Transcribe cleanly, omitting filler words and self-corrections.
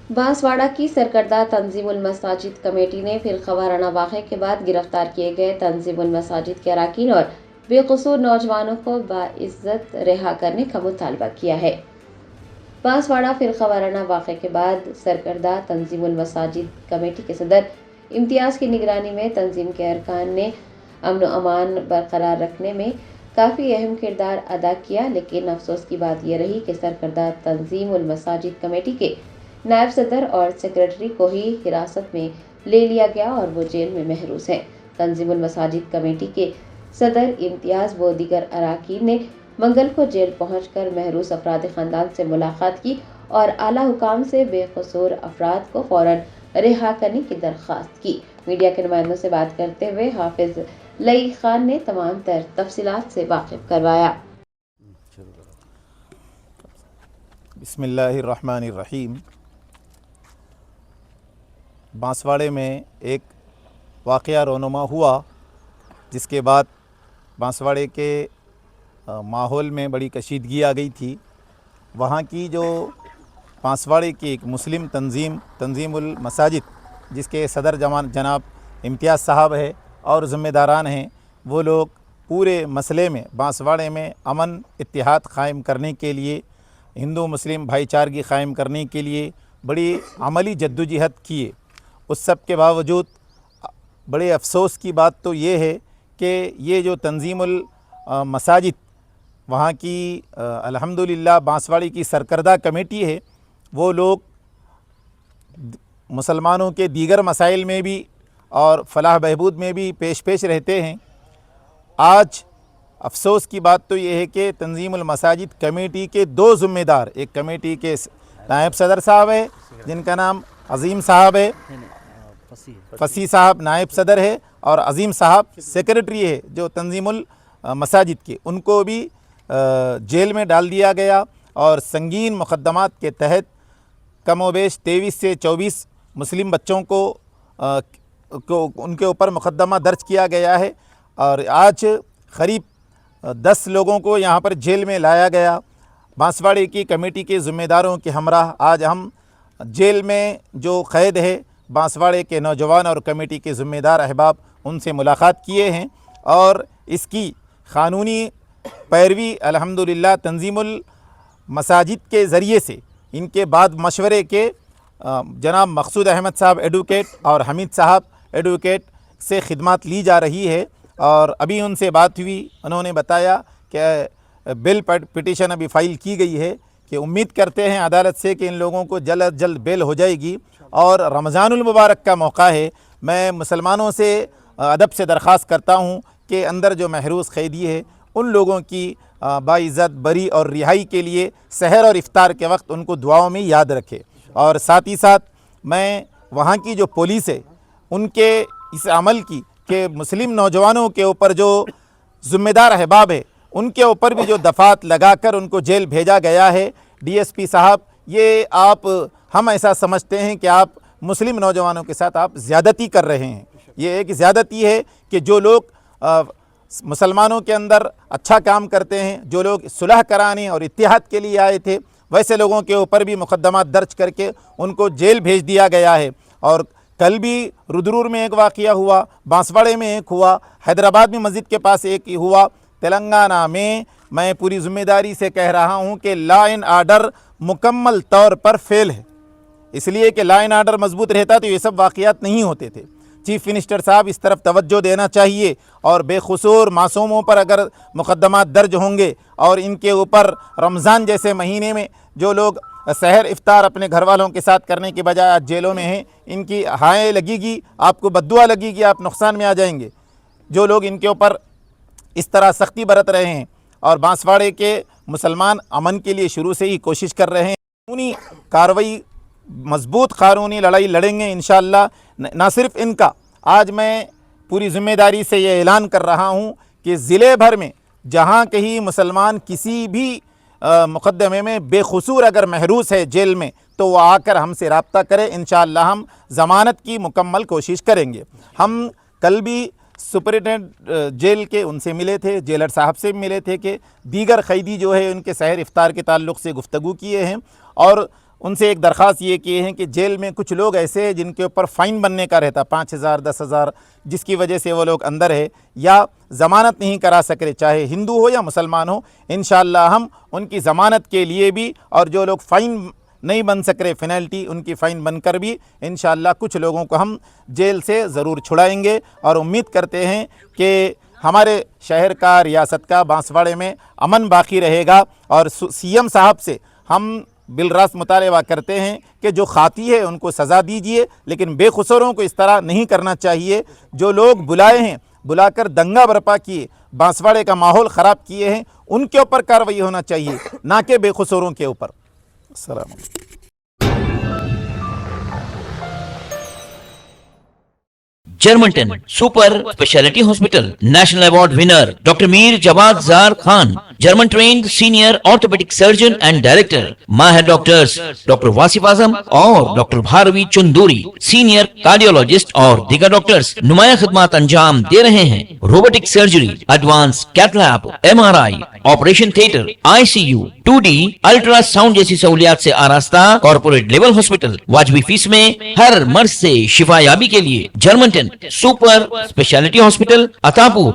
बांसवाड़ा की सरकर्दा तंजीमुल मसाजिद कमेटी ने फिरका वाराना वाक़े के बाद गिरफ्तार किए गए तंजीमुल मसाजिद के अरकान और बेकसूर नौजवानों को बाइज्जत रिहा करने का मुतालबा किया है। बांसवाड़ा फिरका वाराना वाक़े के बाद सरकर्दा तंजीमुल मसाजिद कमेटी के सदर इम्तियाज़ की निगरानी में तंजीम के अरकान ने अमन व अमान बरकरार रखने में काफ़ी अहम किरदार अदा किया, लेकिन अफसोस की बात यह रही कि सरकर्दा तंजीमुल मसाजिद कमेटी के नायब सदर और सेक्रेटरी को ही हिरासत में ले लिया गया और वो जेल में महरूस हैं। तंजीमुल मसाजिद कमेटी के सदर इम्तियाज़ व दीगर अरकान ने मंगल को जेल पहुंचकर महरूस अफराद ख़ानदान से मुलाकात की और आला हुकाम से बेकसूर अफराद को फ़ौरन रिहा करने की दरख्वास्त की। मीडिया के नुमाइंदों से बात करते हुए हाफिज लई खान ने तमाम तर तफसीलात से वाकिफ करवाया। बिस्मिल्लाहिर्रहमानिर्रहीम। बांसवाड़े में एक वाक़या रोनुमा हुआ, जिसके बाद बांसवाड़े के माहौल में बड़ी कशीदगी आ गई थी। वहाँ की जो बांसवाड़े की एक मुस्लिम तंजीमुल मसाजिद, जिसके सदर जनाब इम्तियाज़ साहब है और ज़िम्मेदारान हैं, वो लोग पूरे मसले में बांसवाड़े में अमन इत्तेहाद क़ायम करने के लिए, हिंदू मुस्लिम भाईचारगी क़ायम करने के लिए बड़ी अमली जद्दोजहद किए। उस सब के बावजूद बड़े अफसोस की बात तो ये है कि ये जो तंजीमुल मसाजिद वहाँ की अल्हम्दुलिल्लाह बांसवाड़ी की सरकर्दा कमेटी है, वो लोग मुसलमानों के दीगर मसाइल में भी और फलाह बहबूद में भी पेश रहते हैं। आज अफसोस की बात तो ये है कि तंजीमुल मसाजिद कमेटी के दो ज़िम्मेदार, एक कमेटी के नायब सदर साहब है जिनका नाम अज़ीम साहब है, फसी साहब नायब सदर है, और अज़ीम साहब सेक्रेटरी है जो तंजीमुल मसाजिद के, उनको भी जेल में डाल दिया गया और संगीन मुक़द्दमात के तहत कमोबेश 23 से 24 मुस्लिम बच्चों को उनके ऊपर मुक़द्दमा दर्ज किया गया है। और आज क़रीब 10 लोगों को यहाँ पर जेल में लाया गया। बांसवाड़े की कमेटी के ज़िम्मेदारों के हमराह आज हम जेल में जो क़ैद है बांसवाड़े के नौजवान और कमेटी के ज़िम्मेदार अहबाब, उनसे मुलाकात किए हैं और इसकी क़ानूनी पैरवी अल्हम्दुलिल्लाह तंजीमुल मसाजिद के ज़रिए से इनके बाद मशवरे के जनाब मकसूद अहमद साहब एडवोकेट और हमीद साहब एडवोकेट से खिदमत ली जा रही है। और अभी उनसे बात हुई, उन्होंने बताया कि बेल पिटीशन अभी फ़ाइल की गई है कि उम्मीद करते हैं अदालत से कि इन लोगों को जल्द अज जल्द बेल हो जाएगी। और रमज़ानुल मुबारक का मौका है, मैं मुसलमानों से अदब से दरख्वास्त करता हूँ कि अंदर जो महरूस क़ैदी है उन लोगों की बाइज़्ज़त बरी और रिहाई के लिए सहर और इफ्तार के वक्त उनको दुआओं में याद रखे। और साथ ही साथ मैं वहाँ की जो पुलिस है उनके इस अमल की कि मुस्लिम नौजवानों के ऊपर जो ज़िम्मेदार अहबाब है उनके ऊपर भी जो दफ़ात लगाकर उनको जेल भेजा गया है। डीएसपी साहब, ये हम ऐसा समझते हैं कि आप मुस्लिम नौजवानों के साथ आप ज़्यादती कर रहे हैं। ये एक ज़्यादती है कि जो लोग मुसलमानों के अंदर अच्छा काम करते हैं, जो लोग सुलह कराने और इत्तेहाद के लिए आए थे, वैसे लोगों के ऊपर भी मुक़द्दमात दर्ज करके उनको जेल भेज दिया गया है। और कल भी रुद्रूर में एक वाक़या हुआ, बांसवाड़े में एक हुआ, हैदराबाद में मस्जिद के पास एक हुआ। तेलंगाना में मैं पूरी ज़िम्मेदारी से कह रहा हूँ कि लॉ एंड आर्डर मुकम्मल तौर पर फेल है, इसलिए कि लॉ एंड आर्डर मजबूत रहता तो ये सब वाक़यात नहीं होते थे। चीफ़ मिनिस्टर साहब इस तरफ तवज्जो देना चाहिए और बेखसूर मासूमों पर अगर मुक़द्दमात दर्ज होंगे और इनके ऊपर रमज़ान जैसे महीने में जो लोग सहर इफ्तार अपने घर वालों के साथ करने के बजाय आज जेलों में हैं, इनकी हाय लगेगी, आपको बद्दुआ लगेगी, आप नुकसान में आ जाएंगे। जो लोग इनके ऊपर इस तरह सख्ती बरत रहे हैं और बांसवाड़े के मुसलमान अमन के लिए शुरू से ही कोशिश कर रहे हैं, कानूनी कार्रवाई मजबूत कानूनी लड़ाई लड़ेंगे इंशाअल्लाह। न सिर्फ इनका, आज मैं पूरी ज़िम्मेदारी से ये ऐलान कर रहा हूँ कि ज़िले भर में जहाँ कहीं मुसलमान किसी भी मुक़द्दमे में बेखसूर अगर महरूस है जेल में, तो वो आकर हमसे रब्ता करें। इंशाअल्लाह हम ज़मानत की मुकम्मल कोशिश करेंगे। हम कल भी सुपरिटेंडेंट जेल के उनसे मिले थे, जेलर साहब से मिले थे कि दीगर क़ैदी जो है उनके सहर इफ्तार के ताल्लुक़ से गुफ्तगू किए हैं और ان سے ایک درخواست یہ کی ہے کہ جیل میں کچھ لوگ ایسے ہیں جن کے اوپر فائن بننے کا رہتا 5,000 10,000 جس کی وجہ سے وہ لوگ اندر ہے یا ضمانت نہیں کرا سک رہے، چاہے ہندو ہو یا مسلمان ہو، انشاءاللہ ہم ان کی ضمانت کے لیے بھی، اور جو لوگ فائن نہیں بن سک رہے پینلٹی ان کی فائن بن کر بھی انشاءاللہ کچھ لوگوں کو ہم جیل سے ضرور چھڑائیں گے، اور امید کرتے ہیں کہ ہمارے شہر کا، ریاست کا، بانسواڑے میں امن باقی رہے گا۔ اور سی ایم صاحب سے ہم بالراست مطالبہ کرتے ہیں کہ جو خاطی ہے ان کو سزا دیجیے، لیکن بے قصوروں کو اس طرح نہیں کرنا چاہیے۔ جو لوگ بلائے ہیں، بلا کر دنگا برپا کیے، بانسواڑے کا ماحول خراب کیے ہیں، ان کے اوپر کارروائی ہونا چاہیے، نہ کہ بے قصوروں کے اوپر۔ السلام علیکم۔ جرمنٹن super speciality hospital national award winner doctor Mir Jawad Zar Khan, German trained senior orthopaedic surgeon and director, ماہر ڈاکٹرز ڈاکٹر واصف اعظم اور doctor Bharavi Chanduri, senior cardiologist اور دیگر ڈاکٹرز نمایاں خدمات انجام دے رہے ہیں۔ Robotic surgery, advance cath lab, MRI، operation theatre, ICU، 2D ultrasound جیسی سہولیات سے آراستہ کارپوریٹ لیول ہاسپٹل، واجبی فیس میں ہر مرض سے شفا یابی کے لیے جرمنٹن سپر اسپیشلٹی ہاسپٹل، عطاپور۔